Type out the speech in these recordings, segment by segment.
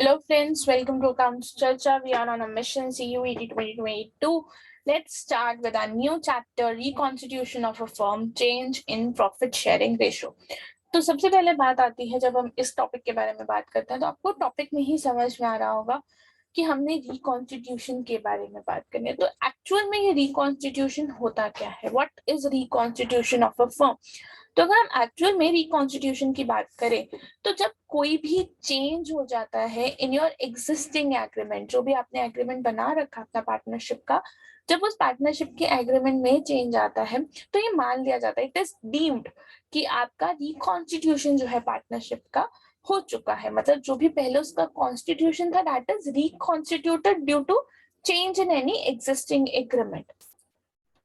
Hello friends, welcome to Accounts Charcha. We are on a mission CUET 2022. Let's start with our new chapter, reconstitution of a firm, change in profit sharing ratio. तो सबसे पहले बात आती है, जब हम इस टॉपिक के बारे में बात करते हैं तो आपको टॉपिक में ही समझ में आ रहा होगा कि हमने रिकॉन्स्टिट्यूशन के बारे में बात करनी है। तो एक्चुअल में ये रिकॉन्स्टिट्यूशन होता क्या है, what is reconstitution of a firm. तो अगर हम एक्चुअल में रिकॉन्स्टिट्यूशन की बात करें तो जब कोई भी चेंज हो जाता है इन योर एग्जिस्टिंग एग्रीमेंट, जो भी आपने एग्रीमेंट बना रखा अपना पार्टनरशिप का, जब उस पार्टनरशिप के एग्रीमेंट में चेंज आता है तो ये मान लिया जाता है, इट इज डीम्ड कि आपका रिकॉन्स्टिट्यूशन जो है पार्टनरशिप का हो चुका है। मतलब जो भी पहले उसका कॉन्स्टिट्यूशन था that is reconstituted due to change in any existing agreement.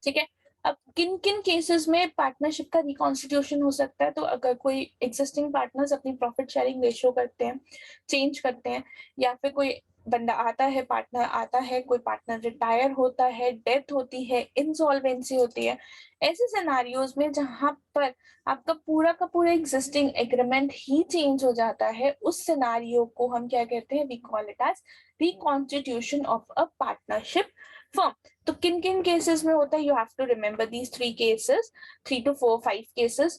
ठीक है, अब किन किन केसेस में पार्टनरशिप का रिकॉन्स्टिट्यूशन हो सकता है, तो अगर कोई एग्जिस्टिंग पार्टनर्स अपनी प्रॉफिट शेयरिंग रेशियो करते हैं, चेंज करते हैं, या फिर कोई बंदा आता है, पार्टनर आता है, कोई पार्टनर रिटायर होता है, डेथ होती है, इंसॉल्वेंसी होती है, ऐसे सिनेरियोज में जहां पर आपका पूरा का पूरा एग्जिस्टिंग एग्रीमेंट ही चेंज हो जाता है, उस सिनेरियो को हम क्या कहते हैं, we call it as reconstitution of a partnership firm. तो किन किन केसेस में होता है, you have to remember these 3 cases, 3 to 4 5 cases.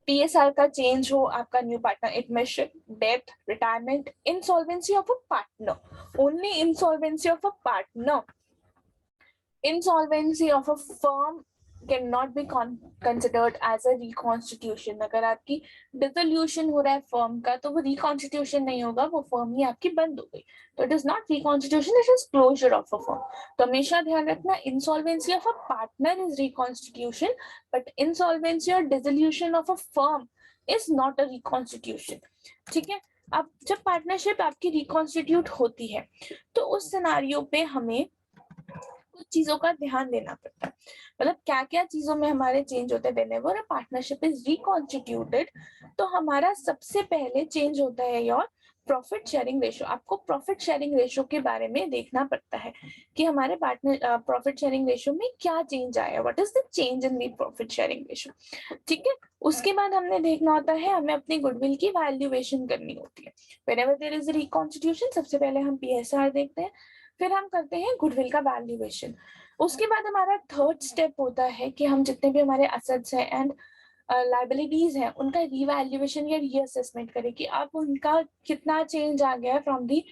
PSR का चेंज हो, आपका new partner admission, death, retirement, insolvency of a partner, only insolvency of a partner. Insolvency of a firm can not be considered as a reconstitution. अगर आपकी dissolution हो रहा है firm का तो वो रिकॉन्स्टिट्यूशन नहीं होगा, वो फर्म ही आपकी बंद हो गई, तो it is not reconstitution, it is closure of a firm. तो हमेशा ध्यान रखना, insolvency of a partner is reconstitution, but insolvency और dissolution of a firm is not a reconstitution. ठीक है, अब जब पार्टनरशिप आपकी रिकॉन्स्टिट्यूट होती है तो उस सिनेरियो पे हमें कुछ चीजों का ध्यान देना पड़ता है। मतलब क्या क्या चीजों में हमारे चेंज होते हैं whenever a partnership is reconstituted. तो हमारा सबसे पहले चेंज होता है योर प्रॉफिट शेयरिंग रेशियो। आपको प्रॉफिट शेयरिंग रेशियो के बारे में देखना पड़ता है कि हमारे पार्टनर प्रॉफिट शेयरिंग रेशियो में क्या चेंज आया, what is the change in the profit sharing ratio. ठीक है, उसके बाद हमने देखना होता है, हमें अपनी गुडविल की वैल्यूएशन करनी होती है। व्हेनेवर देयर इज रिकॉन्स्टिट्यूशन, सबसे पहले हम पीएसआर देखते हैं, फिर हम करते हैं गुडविल का वैल्यूएशन। उसके बाद हमारा थर्ड स्टेप होता है कि हम जितने भी हमारे असेट्स हैं एंड लाइबिलिटीज हैं उनका रिवैल्यूएशन या रीअसेसमेंट करें कि अब उनका कितना चेंज आ गया है from the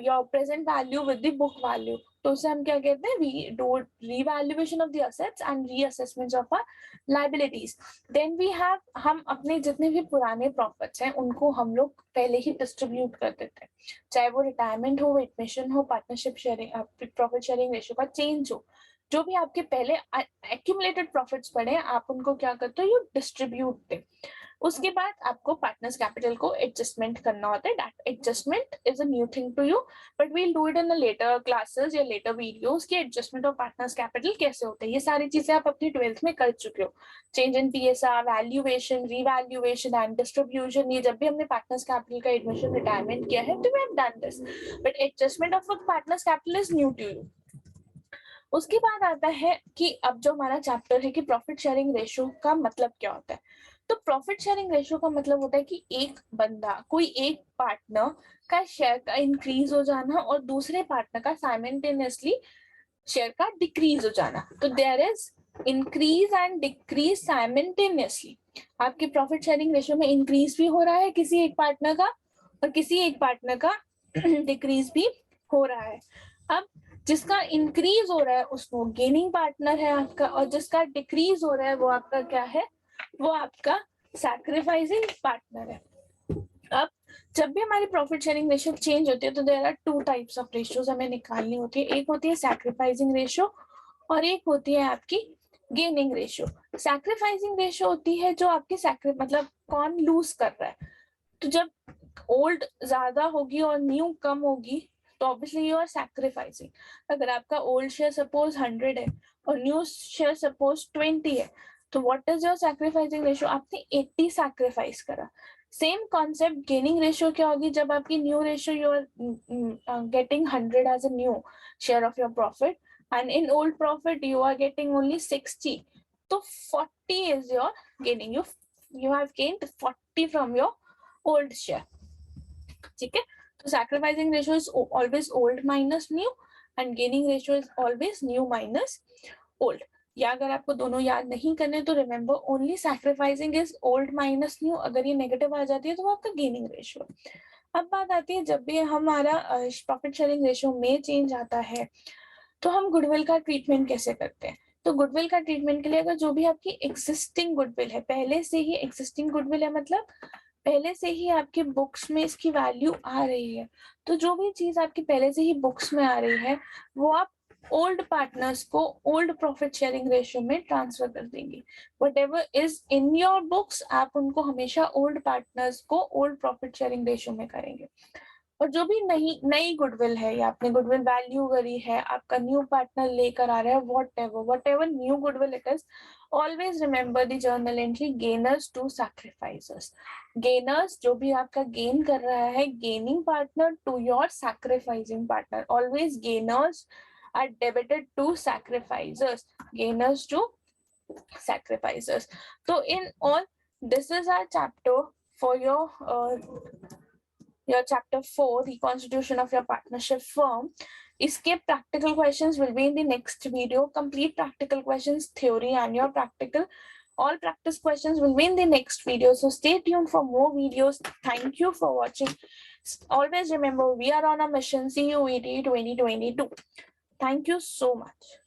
your present value with the book value. तो उसे हम क्या कहते हैं, we do revaluation of the assets and reassessment of our liabilities. Then we have, हम अपने जितने भी पुराने प्रॉफिट्स हैं उनको हम लोग पहले ही डिस्ट्रीब्यूट कर देते हैं, चाहे वो रिटायरमेंट हो, एडमिशन हो, partnership sharing, profit sharing ratio का चेंज हो, जो भी आपके पहले एक्यूमुलेटेड प्रॉफिट्स पड़े आप उनको क्या करते हो, यू डिस्ट्रीब्यूट दे। उसके बाद आपको पार्टनर्स कैपिटल को एडजस्टमेंट करना होता है। That adjustment is a new thing to you, but we'll do it in later classes या लेटर वीडियोस कि एडजस्टमेंट ऑफ पार्टनर्स कैपिटल कैसे होता है। ये सारी चीजें आप अपनी 12th में कर चुके हो, change in PSR, valuation, revaluation and distribution. ये जब भी हमने पार्टनर्स कैपिटल का एडमिशन, रिटायरमेंट किया है तो we have done this, but adjustment of partners capital is new to you. उसके बाद आता है कि अब जो हमारा चैप्टर है कि प्रॉफिट शेयरिंग रेशियो का मतलब क्या होता है। तो प्रॉफिट शेयरिंग रेशियो का मतलब होता है कि एक बंदा, कोई एक पार्टनर का शेयर का इंक्रीज हो जाना और दूसरे पार्टनर का साइमल्टेनियसली शेयर का डिक्रीज हो जाना। तो there is increase and decrease simultaneously. आपके प्रॉफिट शेयरिंग रेशियो में इंक्रीज भी हो रहा है किसी एक पार्टनर का और किसी एक पार्टनर का डिक्रीज भी हो रहा है। अब जिसका इंक्रीज हो रहा है उसको गेनिंग पार्टनर है आपका, और जिसका डिक्रीज हो रहा है वो आपका क्या है, वो आपका सैक्रिफाइसिंग पार्टनर है। अब जब भी हमारी प्रॉफिट शेयरिंग रेशियो चेंज होती है तो there are 2 types of ratios हमें निकालनी होती है। एक होती है सैक्रिफाइसिंग रेशियो और एक होती है आपकी गेनिंग रेशियो। सैक्रिफाइसिंग रेशियो होती है जो आपकी मतलब कौन लूज कर रहा है। तो जब ओल्ड ज्यादा होगी और न्यू कम होगी तो ऑब्वियसली यू आर सैक्रिफाइसिंग। अगर आपका ओल्ड शेयर सपोज 100 है और न्यू शेयर सपोज 20 है, तो what is your sacrificing ratio, आपने 80 सैक्रिफाइस करा। सेम कॉन्सेप्ट गेनिंग रेशियो क्या होगी, जब आपकी new ratio you are getting 100 as a new share of your profit and in old profit you are getting only 60, तो 40 is your gaining, you have gained 40 from your old share. ठीक है, So sacrificing ratio is always old minus new and gaining ratio is always new minus old. या अगर आपको दोनों याद नहीं करने तो remember only sacrificing is old minus new, अगर ये नेगेटिव आ जाती है तो वो आपका गेनिंग रेशियो। अब बात आती है जब भी हमारा प्रॉफिट शेयरिंग रेशियो में चेंज आता है तो हम गुडविल का ट्रीटमेंट कैसे करते हैं। तो गुडविल का ट्रीटमेंट के लिए अगर जो भी आपकी एग्जिस्टिंग गुडविल है, पहले से ही एग्जिस्टिंग गुडविल है मतलब पहले से ही आपके बुक्स में इसकी वैल्यू आ रही है, तो जो भी चीज आपकी पहले से ही बुक्स में आ रही है वो आप ओल्ड पार्टनर्स को ओल्ड प्रॉफिट शेयरिंग रेशियो में ट्रांसफर कर देंगे। What is in your books आप उनको हमेशा ओल्ड पार्टनर्स को ओल्ड प्रॉफिट शेयरिंग रेशियो में करेंगे। और जो भी नई गुडविल है या आपने गुडविल वैल्यू करी है, आपका न्यू पार्टनर लेकर आ रहा है, what ever new goodwill it is, always remember the journal entry gainers to sacrificers. Gainers जो भी आपका गेन कर रहा है, gaining partner to your sacrificing partner. Always gainers are debited to sacrificers. Gainers to sacrificers. So in all, this is our chapter for your chapter 4, the constitution of your partnership firm. इसके practical questions will be in the next video. Complete practical questions, theory and your practical. All practice questions will be in the next video. So stay tuned for more videos. Thank you for watching. Always remember, we are on a mission. CUET 2022. Thank you so much.